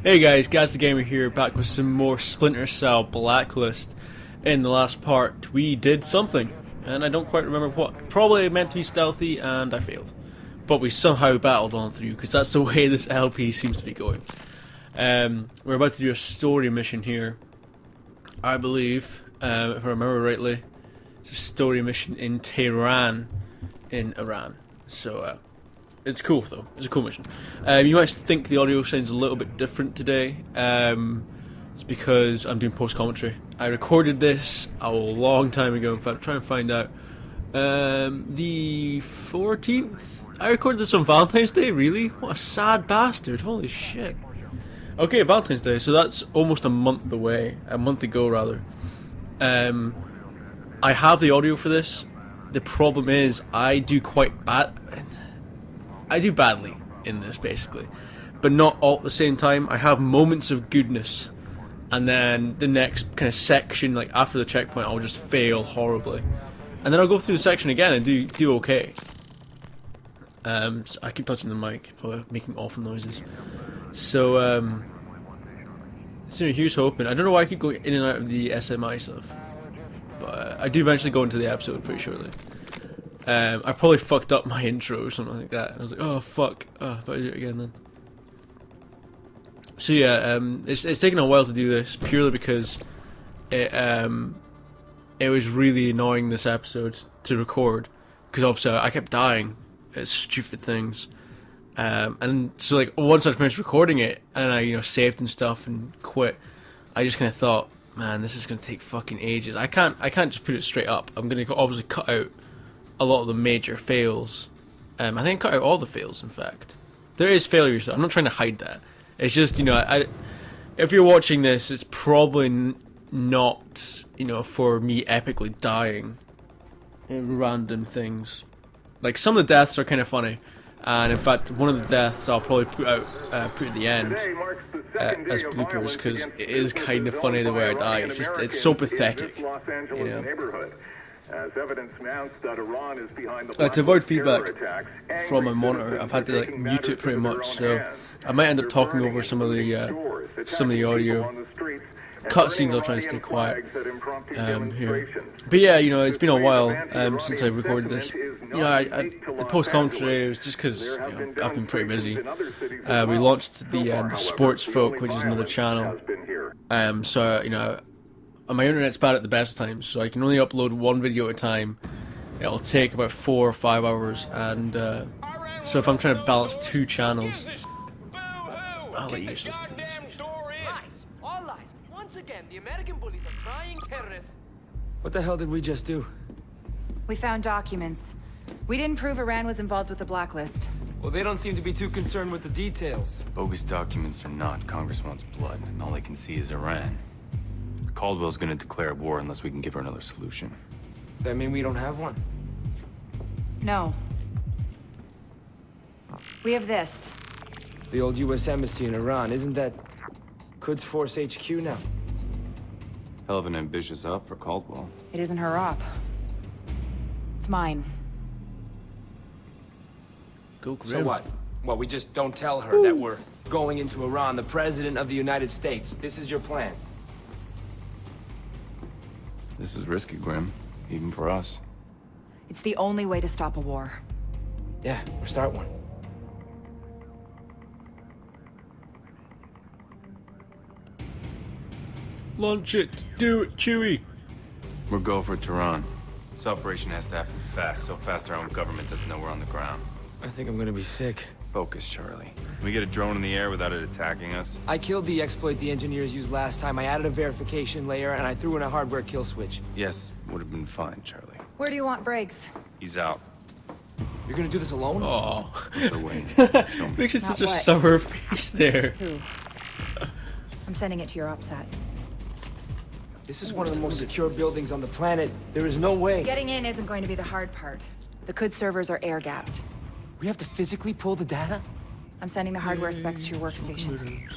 Hey guys, Gaz the Gamer here, back with some more Splinter Cell Blacklist. In the last part, we did something, and I don't quite remember what. Probably meant to be stealthy, and I failed. But we somehow battled on through, because that's the way this LP seems to be going. We're about to do a story mission here, I believe, if I remember rightly. It's a story mission in Tehran, in Iran. So, it's cool though. It's a cool mission. You might think the audio sounds a little bit different today. It's because I'm doing post commentary. I recorded this a long time ago. In fact, I'm trying to find out. The 14th. I recorded this on Valentine's Day. Really? What a sad bastard! Holy shit. Okay, Valentine's Day. So that's almost a month away. A month ago, rather. I have the audio for this. The problem is I do quite bad. I do badly in this, basically, but not all at the same time. I have moments of goodness, and then the next kind of section, like after the checkpoint, I'll just fail horribly, and then I'll go through the section again and do okay. So I keep touching the mic, probably making awful noises. So so here's hoping. I don't know why I keep going in and out of the SMI stuff, but I do eventually go into the episode pretty shortly. I probably fucked up my intro or something like that. I was like, oh fuck, oh, if I do it again then. So yeah, it's taken a while to do this purely because it was really annoying this episode to record because obviously I kept dying at stupid things, and so like once I finished recording it and I saved and stuff and quit, I just kind of thought, man, this is gonna take fucking ages. I can't just put it straight up. I'm gonna obviously cut out a lot of the major fails. I think I cut out all the fails, in fact. There is failures, I'm not trying to hide that. It's just, if you're watching this, it's probably not, for me epically dying in random things. Like, some of the deaths are kind of funny, and in fact, one of the deaths I'll probably put at the end as bloopers, because it is kind of funny the way I die. It's so pathetic, As evidence mounts that Iran is behind the to avoid feedback from my monitor, I've had to mute it pretty much, so I might end up talking over some of the audio. Cutscenes I'll try and stay quiet here. But yeah, it's been a while since I recorded this. The post commentary was just because I've been pretty busy. We launched the Sports Folk, which is another channel. So my internet's bad at the best times, so I can only upload one video at a time. It'll take about 4 or 5 hours, and so if I'm trying to balance 2 channels, I'll let you listen to this. Lies, all lies. Once again, the American bullies are crying terrorists. What the hell did we just do? We found documents. We didn't prove Iran was involved with the Blacklist. Well, they don't seem to be too concerned with the details. Bogus documents or not, Congress wants blood, and all they can see is Iran. Caldwell's gonna declare war unless we can give her another solution. That mean we don't have one? No. We have this. The old U.S. Embassy in Iran, isn't that Quds Force HQ now? Hell of an ambitious op for Caldwell. It isn't her op. It's mine. Go grim. So what? What, we just don't tell her that we're going into Iran, the President of the United States. This is your plan. This is risky, Grim. Even for us. It's the only way to stop a war. Yeah, or start one. Launch it! Do it, Chewie! We're go for Tehran. This operation has to happen fast, so fast our own government doesn't know we're on the ground. I think I'm gonna be sick. Focus, Charlie. Can we get a drone in the air without it attacking us? I killed the exploit the engineers used last time. I added a verification layer, and I threw in a hardware kill switch. Yes, would have been fine, Charlie. Where do you want Briggs? He's out. You're gonna do this alone? Oh. So Wayne, show me. Briggs had such a what? sour face there. Who? I'm sending it to your OPSAT. This is one of the most secure buildings on the planet. There is no way. Getting in isn't going to be the hard part. The Quds servers are air-gapped. We have to physically pull the data? I'm sending the hardware specs to your workstation.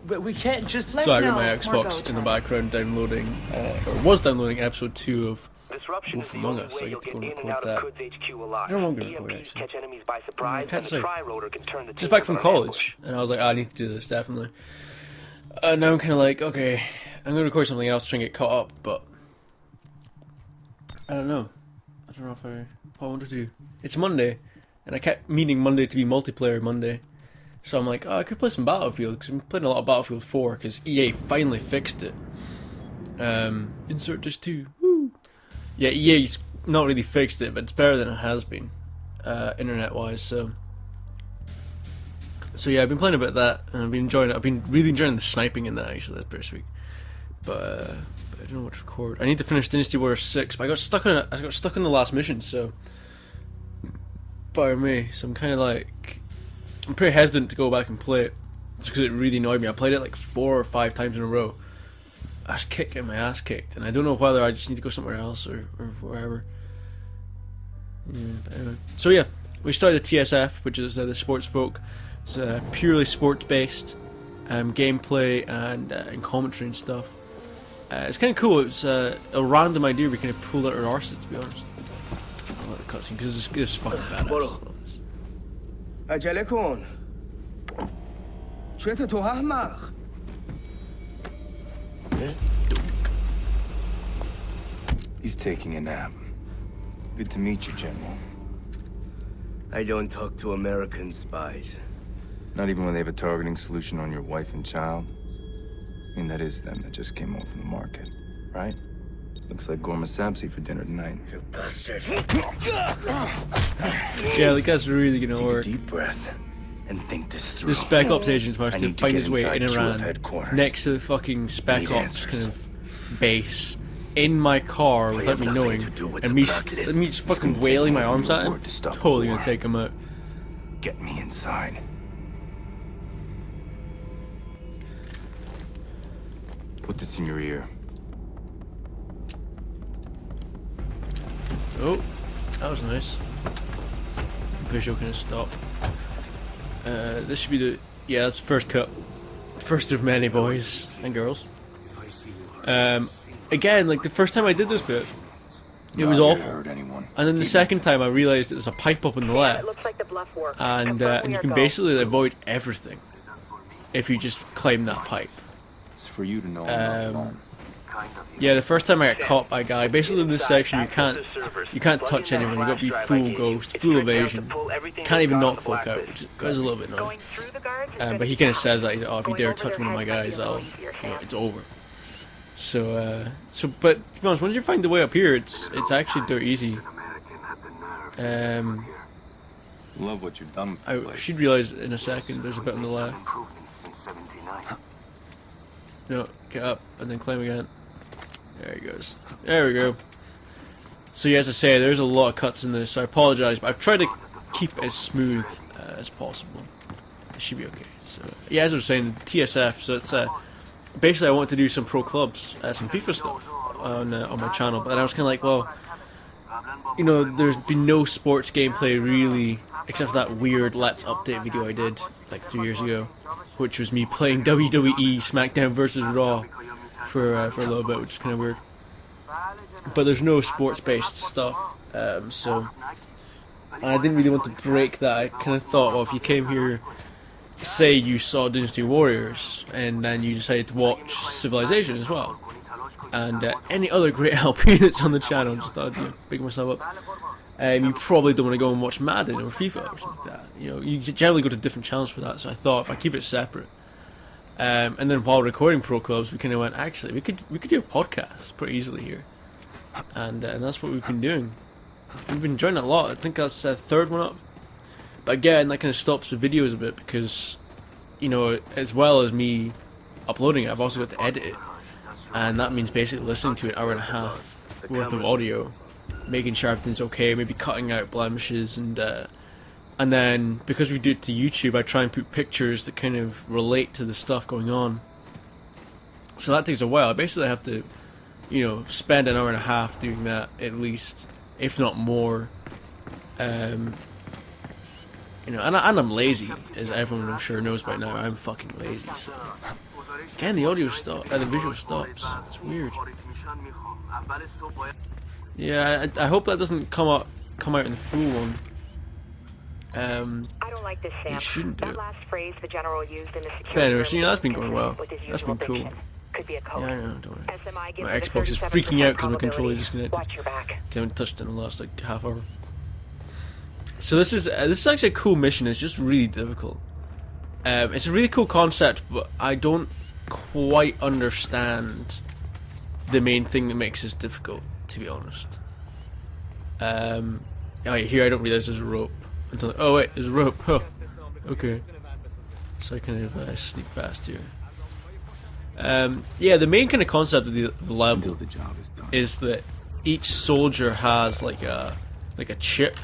But we can't just... Let So I us got my know. More Xbox go in the time. background downloading, or was downloading episode 2 of Disruption Wolf is the Among only Us, so I way get you'll to go get and in and record out that. of Quds HQ alive. I don't know what I'm going to record, EMPs actually. catch enemies by surprise, can't and the say. tri-rotor can turn the Just tables back from on an college, ambush. and I was like, I need to do this, definitely. Now I'm kind of like, okay, I'm gonna record something else to try and get caught up, but I don't know. I don't know if what I want to do. It's Monday, and I kept meaning Monday to be multiplayer Monday, so I'm like, oh, I could play some Battlefield because I'm playing a lot of Battlefield 4 because EA finally fixed it. Insert this too. Woo. Yeah, EA's not really fixed it, but it's better than it has been, internet-wise. So yeah, I've been playing a bit of that, and I've been enjoying it. I've been really enjoying the sniping in that, actually. That's pretty sweet. But I don't know what to record. I need to finish Dynasty Warriors 6, but I got stuck on it. I got stuck on the last mission, so pardon me. So I'm kind of like, I'm pretty hesitant to go back and play it, just because it really annoyed me. I played it like 4 or 5 times in a row. I was getting my ass kicked, and I don't know whether I just need to go somewhere else or wherever. Yeah, but anyway. So yeah, we started the TSF, which is the Sports Folk. It's purely sports-based gameplay and commentary and stuff. It's kind of cool. It's a random idea we kind of pulled out our arses, to be honest. I like the cutscene because this is fucking badass. عجله کن. چته تو احمق؟ He's taking a nap. Good to meet you, General. I don't talk to American spies. Not even when they have a targeting solution on your wife and child? I mean, that is them that just came home from the market, right? Looks like Gorma Sabzi for dinner tonight. You bastard. Yeah, like that's really gonna work. Deep breath and think this through. The Spec Ops agent must I to need to find get his way in inside Iran, headquarters. next to the fucking Spec Need Ops answers. kind of base, in my car without me have knowing, nothing to do with and the me Blacklist. just It's fucking gonna wailing take my more arms than at your him. word to stop Totally the gonna war. take him out. Get me inside. Put this in your ear. Oh, that was nice. Visual kind of stop. This should be the that's the first cut, first of many, boys and girls. Again, like the first time I did this bit, it was Not awful. here to hurt anyone. And then the Keep second time I realised there's a pipe up on the left, It looks like the bluff worked. and Confirm we you are can go. basically avoid everything if you just climb that pipe. It's for you to know I'm not alone. Yeah, the first time I got caught by a guy, basically in this section you can't touch anyone. You got to be full ghost, full evasion. Can't even knock folk out, which is a little bit annoying. Going through the guards has But he been kind of fun. says that he's like, oh, if you Going dare over touch their one of my heads might be guys, a little easier. it's over. But to be honest, once you find the way up here, it's actually dirt easy. Love what you've done with the I place. should realise in a second. There's a bit on the left. No, get up and then climb again. There he goes. There we go. So yeah, as I say, there's a lot of cuts in this. So I apologise, but I've tried to keep it as smooth as possible. It should be okay. So yeah, as I was saying, TSF. So it's basically I want to do some pro clubs, some FIFA stuff on my channel. But then I was kind of like, well, you know, there's been no sports gameplay really, except for that weird Let's Update video I did like 3 years ago, which was me playing WWE SmackDown vs Raw for a little bit, which is kind of weird. But there's no sports-based stuff, so I didn't really want to break that. I kind of thought, well, if you came here, say you saw Dynasty Warriors, and then you decided to watch Civilization as well, and any other great LP that's on the channel, just thought I'd big myself up. You probably don't want to go and watch Madden or FIFA or something like that. You know, you generally go to different channels for that. So I thought if I keep it separate, and then while recording pro clubs, we kind of went, actually, we could do a podcast pretty easily here, and that's what we've been doing. We've been enjoying it a lot. I think that's the third one up. But again, that kind of stops the videos a bit because, you know, as well as me uploading it, I've also got to edit it, and that means basically listening to an hour and a half worth of audio, making sure everything's okay, maybe cutting out blemishes, and then because we do it to YouTube, I try and put pictures that kind of relate to the stuff going on. So that takes a while. I basically have to, you know, spend an hour and a half doing that at least, if not more. You know, and I'm lazy, as everyone I'm sure knows by now. I'm fucking lazy. So again, the audio stops, the visual stops. It's weird. Yeah, I hope that doesn't come out in the full one. I don't like this, Sam. You shouldn't do That it. last phrase the general used in the security But anyway, room so, you know, that's been was going well. with his That's been cool. Could be a code. Yeah, I know, don't worry. SMI gives My it a Xbox is 37% freaking out because my controller probability. disconnected. Watch your back. 'Cause I haven't touched it in the last like half hour. So this is actually a cool mission. It's just really difficult. It's a really cool concept, but I don't quite understand the main thing that makes this difficult, to be honest. Oh, yeah, here I don't realize there's a rope until. Oh wait, there's a rope. Oh, okay. So I kind of sneak past here. Yeah, the main kind of concept of the level Until the job is done. is that each soldier has like a chip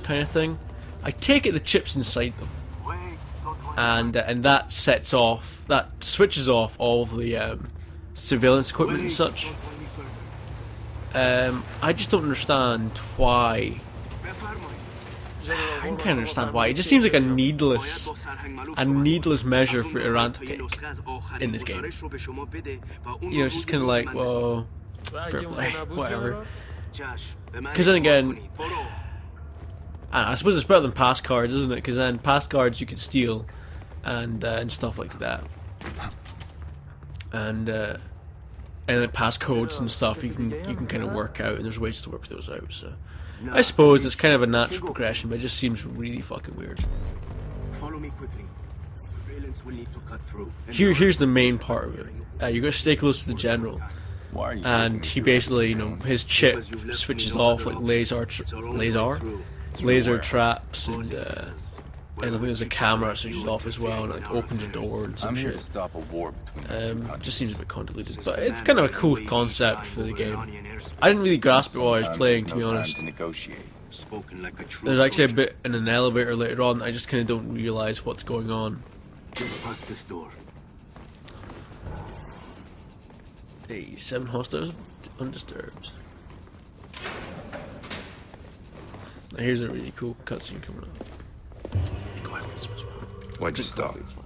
kind of thing. I take it the chip's inside them, and that switches off all of the surveillance equipment and such. I just don't understand why. I can kind of understand why. It just seems like a needless measure for Iran to take in this game. You know, it's just kind of like, well, fair play, whatever. Because then again, I suppose it's better than pass cards, isn't it? Because then pass cards you can steal and stuff like that, and then pass codes and stuff you can kind of work out, and there's ways to work those out. So I suppose it's kind of a natural progression, but it just seems really fucking weird. Follow me quickly. Surveillance will need to cut through. Here's the main part of it. You got to stay close to the general, Why are you and taking he me through basically, this, his chip switches off like laser traps, and I think there's a camera that switches off as well, and like opens a door and some I'm here to shit. stop a war between the two countries. Just seems a bit convoluted, but it's kind of a cool concept for the game. I didn't really grasp it while I was Sometimes playing, there's to be no time honest. to negotiate. Spoken like a true There's actually a soldier. bit in an elevator later on. I just kind of don't realize what's going on. Just past this door. Hey, 7 hostiles undisturbed. Now here's a really cool cutscene coming up. Go ahead, this was fun. Why'd you Drink stop? coffee, it's fine.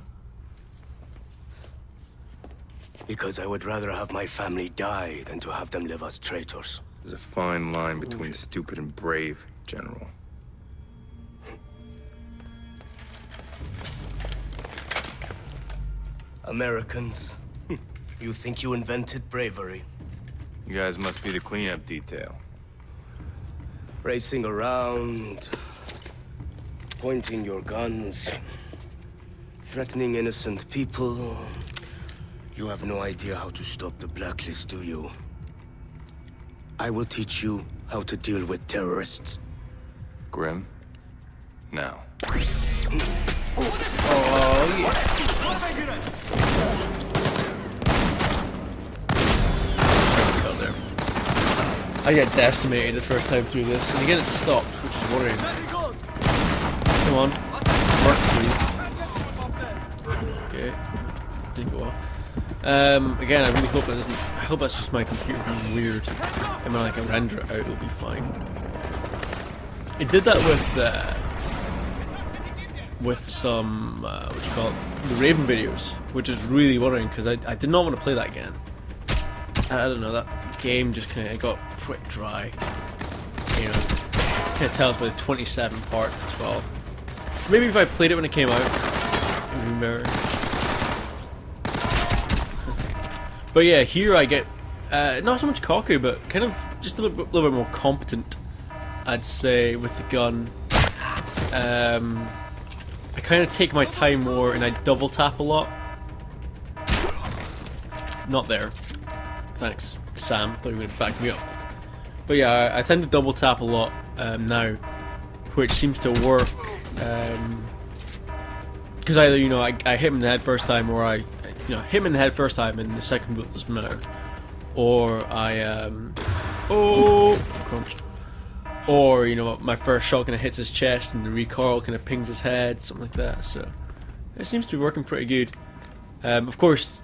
Because I would rather have my family die than to have them live as traitors. There's a fine line between stupid and brave, General. Americans, you think you invented bravery? You guys must be the cleanup detail. Racing around, pointing your guns, threatening innocent people. You have no idea how to stop the Blacklist, do you? I will teach you how to deal with terrorists. Grim? Now. Go there. I got decimated the first time through this, and again it stopped, which is worrying. Come on, work please. Okay, didn't go well. Again, I really hope that doesn't. I hope that's just my computer being weird. And when I can render it out, it'll be fine. It did that with some what you call it, the Raven videos, which is really worrying because I did not want to play that again. I don't know, that game just kind of got pretty dry. You know, kind of tell us by the 27 parts as well. Maybe if I played it when it came out, it would be better. But yeah, here I get not so much cocky, but kind of just a little bit more competent, I'd say, with the gun. I kind of take my time more, and I double tap a lot. Not there. Thanks, Sam. Thought you were going to back me up. But yeah, I tend to double tap a lot now, which seems to work. Because either, you know, I hit him in the head first time, or I hit him in the head first time, and the second bullet doesn't matter. Or I crunch. Or, you know, my first shot kind of hits his chest, and the recoil kind of pings his head, something like that. So it seems to be working pretty good. Of course,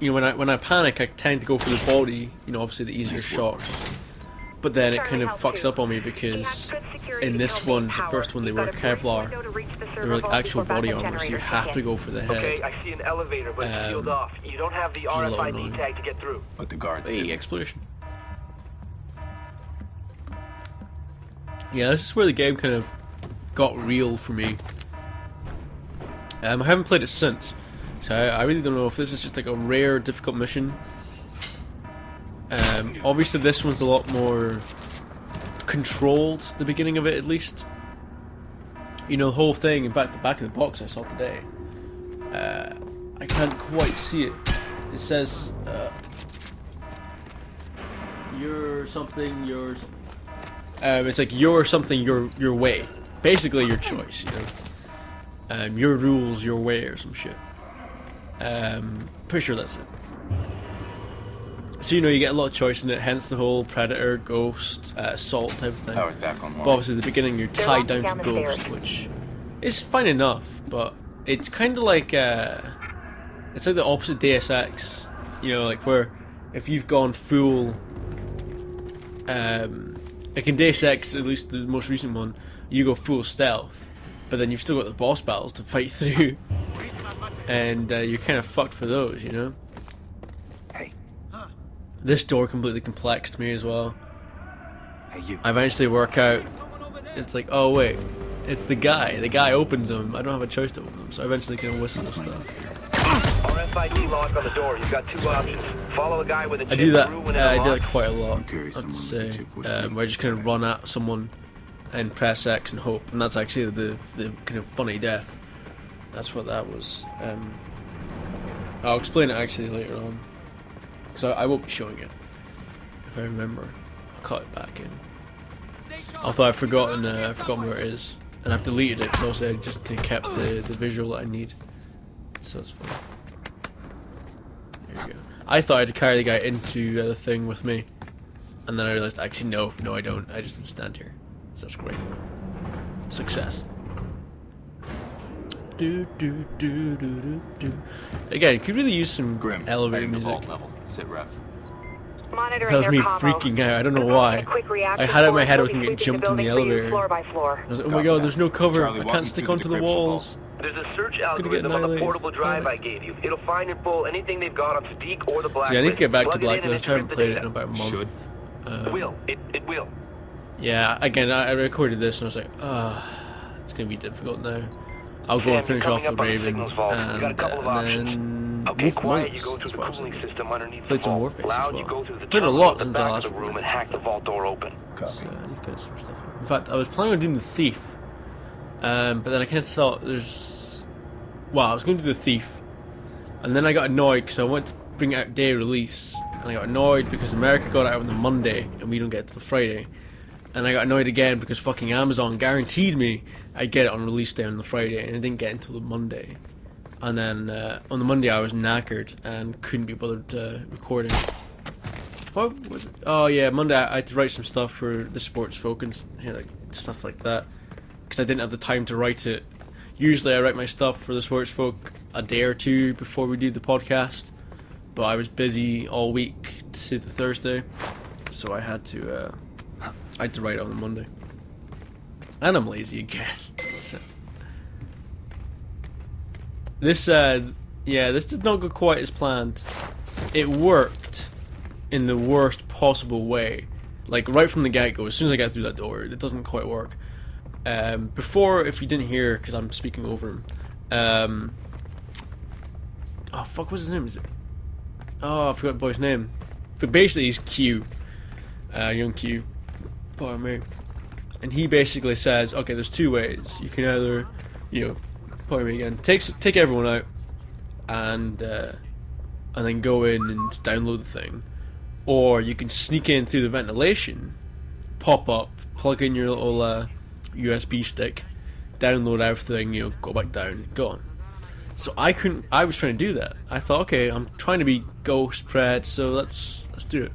you know, when I panic, I tend to go for the body. You know, obviously the easier shot. But then it kind of fucks up on me because in this one, the first one, they were Kevlar. They were like actual body armor, so you have to go for the head. Okay, I see an elevator, but it's sealed off. You don't have the is a little RFID annoying. tag to get through. But the guards Hey, do. exploration. Yeah, this is where the game kind of got real for me. I haven't played it since So I really don't know if this is just like a rare, difficult mission. Obviously this one's a lot more controlled, the beginning of it at least. You know, the whole thing, in fact the back of the box I saw today, I can't quite see it. It says, you're something, you're something. It's like you're something, your way. Basically your choice, you know. Your rules, your way, or some shit. Pretty sure that's it. So, you know, you get a lot of choice in it, hence the whole Predator, Ghost, Assault type of thing. Power's back online. But obviously at the beginning you're tied down to Ghost, which is fine enough, but it's kind of like, it's like the opposite Deus Ex. You know, like where if you've gone full, like in Deus Ex, at least the most recent one, you go full stealth, but then you've still got the boss battles to fight through, and you're kind of fucked for those, you know? Hey. This door completely complexed me as well. Hey, you. I eventually work out, it's like, oh wait, it's the guy. The guy opens them. I don't have a choice to open them, so I eventually can whistle stuff. RFID lock on the door. You've got two options. Follow a guy with a I do that. through and I do lock. that quite a lot. Okay, I have to someone say, with a chip with where I just kind of run at someone and press X and hope, and that's actually the kind of funny death. That's what that was. I'll explain it actually later on, because I won't be showing it. If I remember, I'll cut it back in. Although I've forgotten where it is, and I've deleted it because also I just kind of kept the visual that I need. So it's fine. There you go. I thought I'd carry the guy into the thing with me, and then I realized actually no, I don't. I just stand here. So it's great. Success. Do do do do do do. Again, could really use some Grim. elevator Heading to music. vault level. Sit rep. Monitoring That was their me commo. freaking out. I don't know They're making why. a quick reaction I had it in my force. head I They'll was be gonna get sweeping jumped in the building for you elevator. floor by floor. I was like, oh Copy my god, that. there's no cover. Charlie, I walk can't me stick through onto the the decryption walls. There's a search get algorithm on the annihilated. portable drive I gave you. It'll find and pull anything they've got on Sadiq or the Blacklist. See, I need to get back to Plug it in and Blacklist. I haven't encrypt the played it data. in about a month. Should. Will. It will. Yeah, again, I recorded this and I was like, it's gonna be difficult now. I'll go Sam, and finish you're off the coming up on the Raven, signals vault. You got a couple of and then Okay, Wolf quiet. Among You Us. go through That's the what I was cooling thinking. system underneath Played the some vault. Warface as Loud, well. you go through the Played a tunnel lot at the since the back last of the room one. and hack the vault door open. So I need to get some stuff up. In fact, I was planning on doing the Thief, but then I kind of thought I was going to do the Thief, and then I got annoyed because I went to bring it out day release, and I got annoyed because America got it out on the Monday and we don't get it till Friday. And I got annoyed again because fucking Amazon guaranteed me I'd get it on release day on the Friday, and I didn't get it until the Monday. And then on the Monday I was knackered and couldn't be bothered recording. What was it? Oh yeah, Monday I had to write some stuff for the sports folk and like stuff like that, because I didn't have the time to write it. Usually I write my stuff for the sports folk a day or two before we do the podcast, but I was busy all week to the Thursday, so I had to write it on the Monday. And I'm lazy again. So. This did not go quite as planned. It worked in the worst possible way. Like right from the get-go, as soon as I got through that door, it doesn't quite work. Before, if you didn't hear, because I'm speaking over him, oh fuck, what's his name? Is it? Oh, I forgot the boy's name. But basically he's Q. Young Q. Pardon me. And he basically says, okay, there's two ways. You can either, pardon me again, take everyone out and then go in and download the thing. Or you can sneak in through the ventilation, pop up, plug in your little USB stick, download everything, go back down, gone. So I was trying to do that. I thought, okay, I'm trying to be Ghost Pred, so let's do it.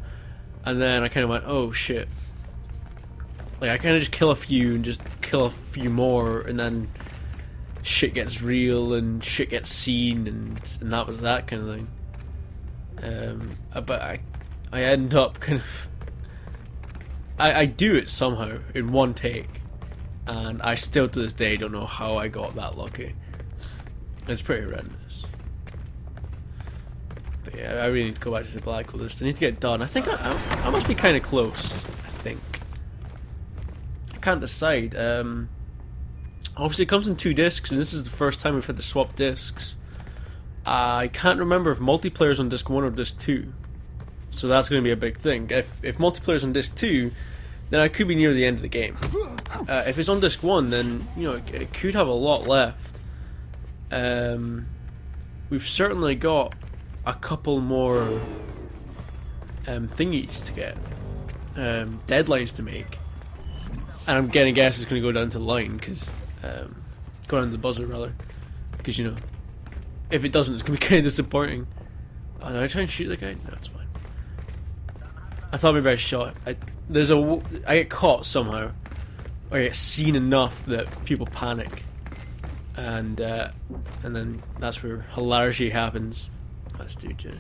And then I kind of went, oh shit. Like I kind of just kill a few and just kill a few more, and then shit gets real and shit gets seen, and that was that kind of thing. But I end up kind of I do it somehow in one take, and I still to this day don't know how I got that lucky. It's pretty horrendous. But yeah, I really need to go back to the Blacklist. I need to get it done. I think I must be kind of close. I think. I can't decide. Obviously, it comes in 2 discs, and this is the first time we've had to swap discs. I can't remember if multiplayer's on disc 1 or disc 2. So that's going to be a big thing. If multiplayer's on disc 2, then I could be near the end of the game. If it's on disc 1, then it could have a lot left. We've certainly got a couple more thingies to get, deadlines to make, and I'm gonna guess it's gonna go down to line because go down to the buzzer rather, because if it doesn't, it's gonna be kind of disappointing. Oh, did I try and shoot the guy? No, it's fine. I thought maybe I shot him. I get caught somehow, or I get seen enough that people panic, and then that's where hilarity happens. Let's do it.